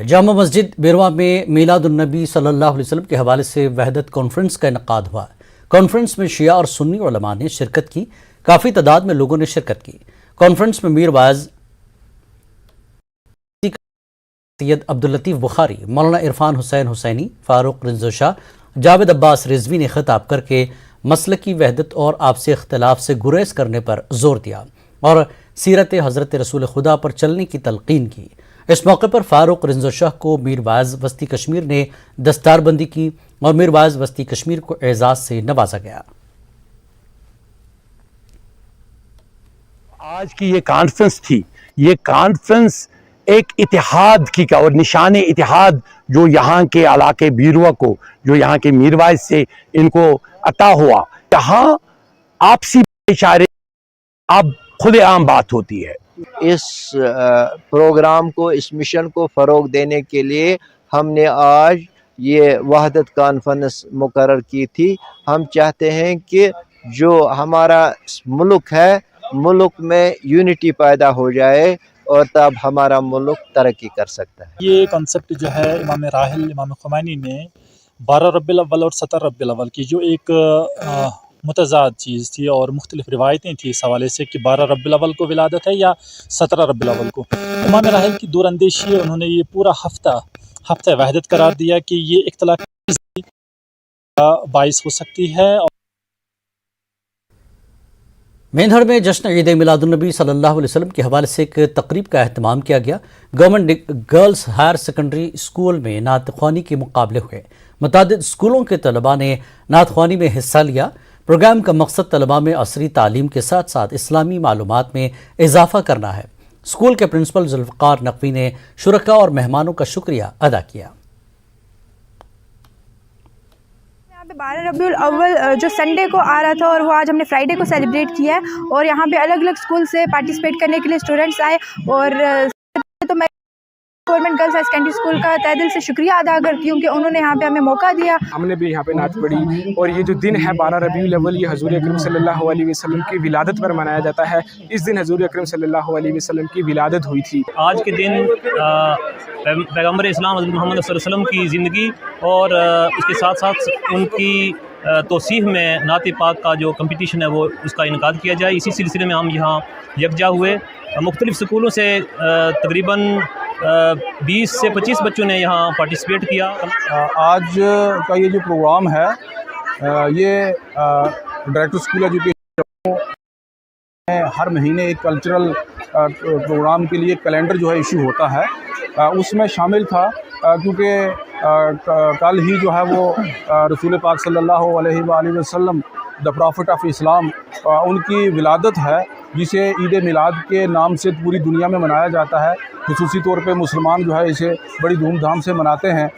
जामा मस्जिद बेरवा में मीलादुन्नबी सल्लल्लाहु अलैहि वसल्लम के हवाले से वहदत कॉन्फ्रेंस का इनकाद हुआ। कॉन्फ्रेंस में शिया और सुन्नी उलमा ने शिरकत की। काफ़ी तादाद में लोगों ने शिरकत की। कॉन्फ्रेंस में मीर वाइज सैयद अब्दुल लतीफ़ बुखारी, मौलाना इरफान हुसैन हुसैनी, फारूक रिजवी, जावेद अब्बास रिजवी ने खिताब करके मसलकी वहदत और आपसी इख्तिलाफ से गुरेज करने पर जोर दिया और सीरत हज़रत रसूल खुदा पर चलने की तलकीन की। इस मौके पर फारूक रिजवी को मीर वाइज वस्ती कश्मीर ने दस्तारबंदी की और मीर वाइज वस्ती कश्मीर को एजाज से नवाजा गया। आज की ये कॉन्फ्रेंस थी, ये कॉन्फ्रेंस एक इतिहाद की का और निशान इतिहाद जो यहाँ के इलाके बीरवा को, जो यहाँ के मीरवाइज से इनको अता हुआ, यहाँ आपसी भाईचारे अब खुलेआम बात होती है। इस प्रोग्राम को, इस मिशन को फ़रोग देने के लिए हमने आज ये वहदत कॉन्फ्रेंस मुकर्रर की थी। हम चाहते हैं कि जो हमारा मुल्क है, मुल्क में यूनिटी पैदा हो जाए और तब हमारा मुल्क तरक्की कर सकता है। ये कॉन्सेप्ट जो है इमाम राहिल इमाम खुमैनी ने 12 रबीउल अव्वल और 17 रबीउल अव्वल की जो एक मुतज़ाद चीज़ थी और मुख्तलिफ रिवायतें थी इस हवाले से कि 12 रबीउल अव्वल को विलादत है या 17 रबीउल अव्वल को। इमाम राहिल की दूरअंदेशी है, उन्होंने ये पूरा हफ्ता वहदत करार दिया कि ये इख्तिलाफ का बाइस हो सकती है। मेंढर में जश्न ईद मिलादुन्नबी सल्लल्लाहु अलैहि वसल्लम के हवाले से एक तकरीब का अहतमाम किया गया। Government girls higher secondary school में नात ख्वानी के मुकाबले हुए। मुतादिद स्कूलों के तलबा ने नात ख्वानी में हिस्सा लिया। प्रोग्राम का मकसद तलबा में असरी तालीम के साथ साथ इस्लामी मालूमात में इजाफा करना है। स्कूल के प्रिंसिपल जुल्फ़िकार नकवी ने शुरका और मेहमानों का शुक्रिया अदा किया। 12 रबीउल अव्वल जो संडे को आ रहा था और वो आज हमने फ्राइडे को सेलिब्रेट किया है और यहाँ पे अलग अलग स्कूल से पार्टिसिपेट करने के लिए स्टूडेंट्स आए और तो मैं government girls high secondary school का तहे दिल से शुक्रिया अदा करती हूँ कि उन्होंने यहाँ पे हमें मौका दिया। हमने भी यहाँ पे नाच पढ़ी और ये जो दिन है 12 रबीउल अव्वल, ये हजूर अकरम सल्लल्लाहु अलैहि वसल्लम की विलादत पर मनाया जाता है। इस दिन हजूर अकरम सल्लल्लाहु अलैहि वसल्लम की विलादत हुई थी। आज के दिन पैगम्बर इस्लाम हज़रत मोहम्मद सल्लल्लाहु अलैहि वसल्लम की ज़िंदगी और इसके साथ साथ उनकी तौसीह में नात पाक का जो कंपटीशन है वो उसका इनकाद किया जाए। इसी सिलसिले में हम यहाँ यकजा हुए। मुख्तलिफ़ स्कूलों से तकरीबन 20 से 25 बच्चों ने यहाँ पार्टिसिपेट किया। आज का ये जो प्रोग्राम है ये डायरेक्टर स्कूल एजुकेशन हर महीने एक कल्चरल प्रोग्राम के लिए कैलेंडर जो है इशू होता है, उसमें शामिल था क्योंकि कल ही जो है वो रसूल पाक सल्लल्लाहु अलैहि वसल्लम द प्रॉफिट ऑफ इस्लाम उनकी विलादत है, जिसे ईद मिलाद के नाम से पूरी दुनिया में मनाया जाता है। खुसूसी तौर पे मुसलमान जो है इसे बड़ी धूमधाम से मनाते हैं।